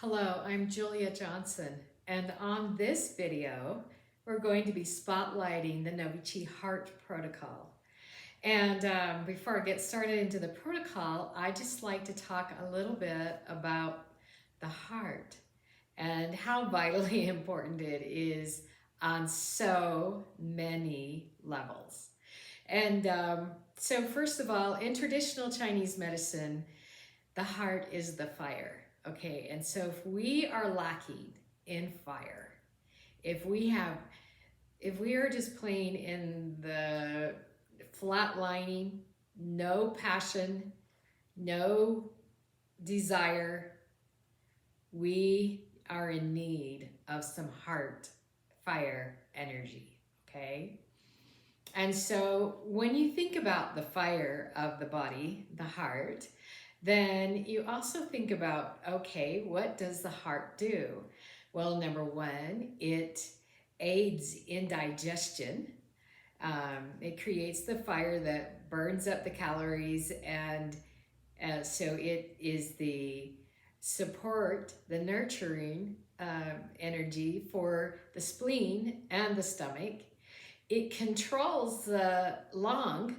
Hello, I'm Julia Johnson, and on this video, we're going to be spotlighting the NoviChi Heart Protocol. And before I get started into the protocol, I just like to talk a little bit about the heart and how vitally important it is on so many levels. And so first of all, in traditional Chinese medicine, the heart is the fire. Okay, and so if we are lacking in fire, if we are just plain in the flatlining, no passion, no desire, we are in need of some heart fire energy. Okay, and so when you think about the fire of the body, the heart, then you also think about, okay, what does the heart do? Well, number one, it aids in digestion. It creates the fire that burns up the calories, and so it is the support, the nurturing energy for the spleen and the stomach. It controls the lung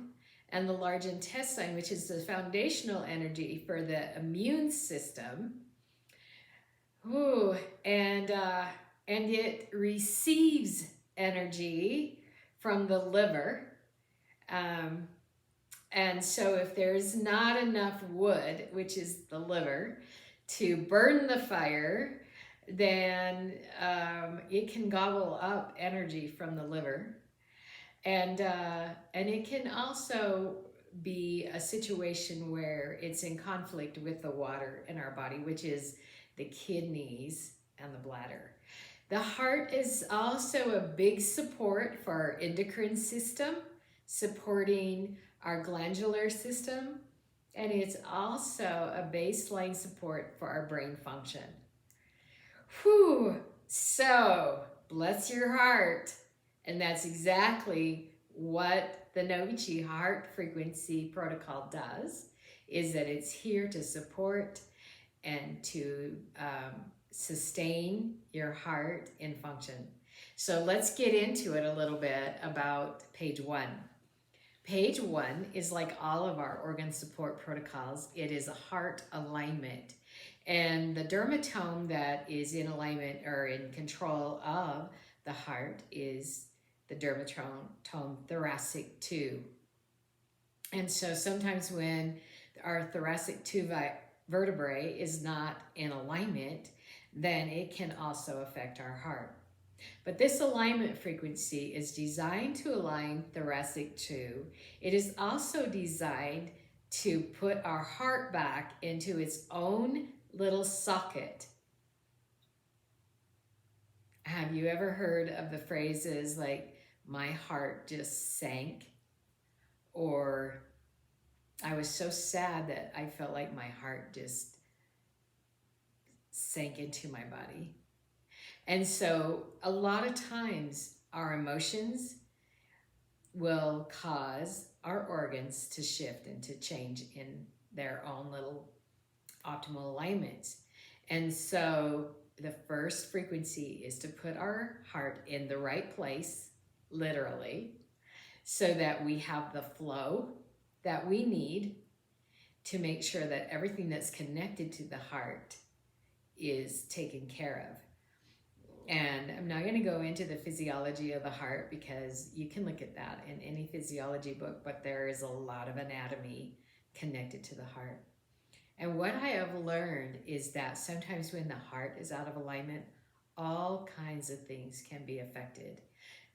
and the large intestine, which is the foundational energy for the immune system. Ooh, and it receives energy from the liver. And so if there's not enough wood, which is the liver, to burn the fire, then it can gobble up energy from the liver. And it can also be a situation where it's in conflict with the water in our body, which is the kidneys and the bladder. The heart is also a big support for our endocrine system, supporting our glandular system, and it's also a baseline support for our brain function. Whew! So, bless your heart. And that's exactly what the NoviChi heart frequency protocol does, is that it's here to support and to sustain your heart in function. So let's get into it a little bit about page one. Page one is like all of our organ support protocols. It is a heart alignment. And the dermatome that is in alignment or in control of the heart is the dermatome thoracic 2. And so sometimes when our thoracic 2 vertebrae is not in alignment, then it can also affect our heart. But this alignment frequency is designed to align thoracic 2. It is also designed to put our heart back into its own little socket. Have you ever heard of the phrases like, my heart just sank, or I was so sad that I felt like my heart just sank into my body? And so a lot of times our emotions will cause our organs to shift and to change in their own little optimal alignments. And so the first frequency is to put our heart in the right place, literally, so that we have the flow that we need to make sure that everything that's connected to the heart is taken care of. And I'm not going to go into the physiology of the heart because you can look at that in any physiology book, but there is a lot of anatomy connected to the heart. And what I have learned is that sometimes when the heart is out of alignment, all kinds of things can be affected.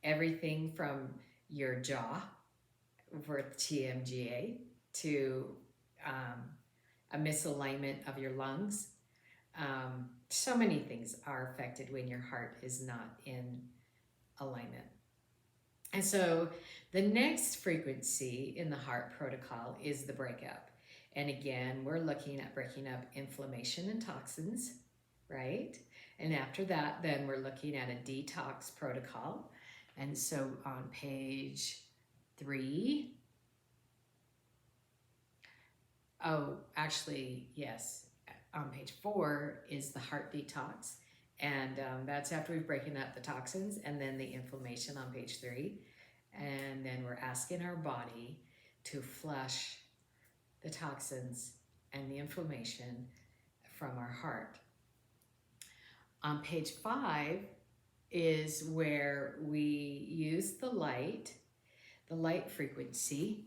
Everything from your jaw for TMGA to a misalignment of your lungs. So many things are affected when your heart is not in alignment. And so the next frequency in the heart protocol is the breakup. And again, we're looking at breaking up inflammation and toxins, right? And after that, then we're looking at a detox protocol. And so on page 3, oh, actually, yes, on page 4 is the heart detox. And that's after we've broken up the toxins, and then the inflammation on page 3. And then we're asking our body to flush the toxins and the inflammation from our heart. On page 5 is where we use the light frequency.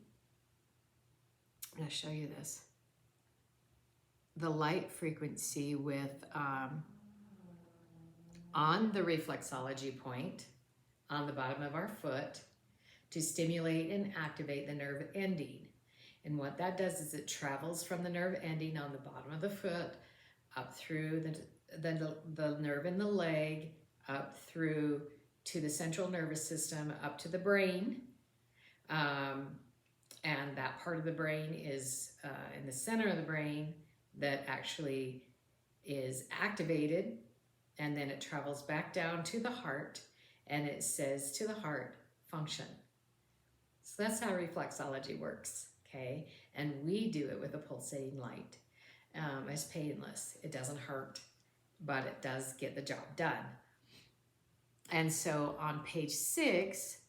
I'm going to show you this. The light frequency with on the reflexology point on the bottom of our foot to stimulate and activate the nerve ending. And what that does is it travels from the nerve ending on the bottom of the foot up through the nerve in the leg, up through to the central nervous system, up to the brain. And that part of the brain is in the center of the brain that actually is activated, and then it travels back down to the heart, and it says to the heart, function. So that's how reflexology works, okay? And we do it with a pulsating light. It's painless. It doesn't hurt, but it does get the job done. And so on page 6,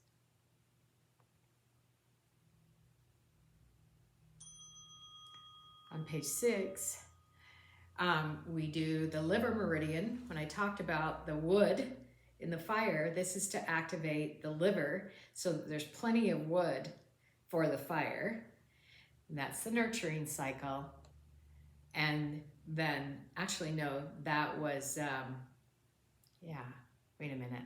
we do the liver meridian. When I talked about the wood in the fire, this is to activate the liver so that there's plenty of wood for the fire. And that's the nurturing cycle. And then, actually, no, that was, wait a minute.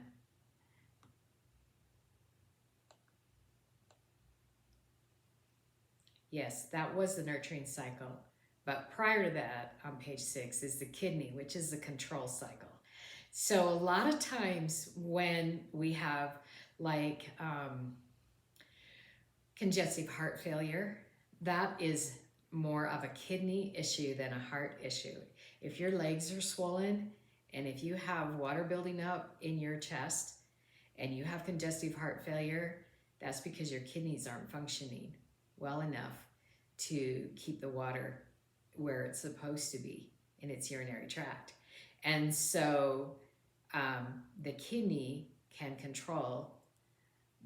Yes, that was the nurturing cycle. But prior to that, on page 6, is the kidney, which is the control cycle. So a lot of times when we have like congestive heart failure, that is more of a kidney issue than a heart issue. If your legs are swollen and if you have water building up in your chest and you have congestive heart failure, that's because your kidneys aren't functioning well enough to keep the water where it's supposed to be in its urinary tract. And so the kidney can control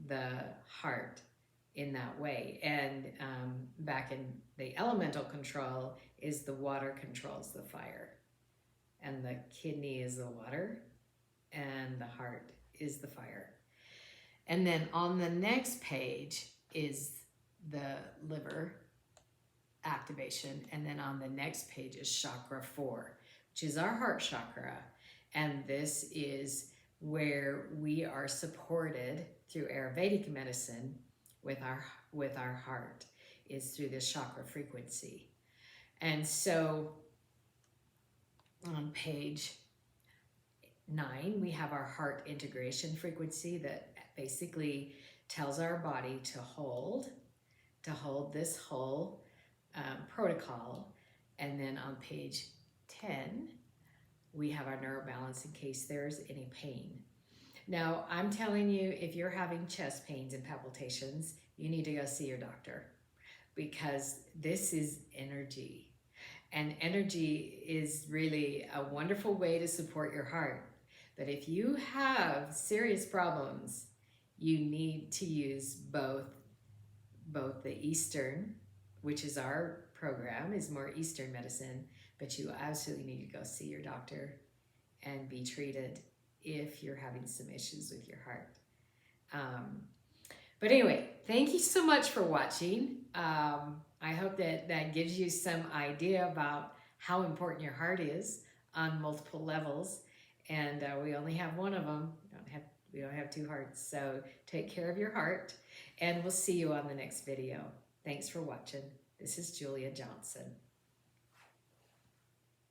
the heart in that way. And back in the elemental control is the water controls the fire. And the kidney is the water and the heart is the fire. And then on the next page is the liver activation. And then on the next page is chakra 4, which is our heart chakra. And this is where we are supported through Ayurvedic medicine with our heart, is through this chakra frequency. And so on page 9, we have our heart integration frequency that basically tells our body to hold this whole protocol. And then on page 10, we have our neurobalance in case there's any pain. Now, I'm telling you, if you're having chest pains and palpitations, you need to go see your doctor, because this is energy. And energy is really a wonderful way to support your heart. But if you have serious problems, you need to use both the Eastern, which is our program, is more Eastern medicine, but you absolutely need to go see your doctor and be treated if you're having some issues with your heart. But anyway, thank you so much for watching. I hope that gives you some idea about how important your heart is on multiple levels. And we only have one of them. We don't have two hearts. So take care of your heart, and we'll see you on the next video. Thanks for watching. This is Julia Johnson.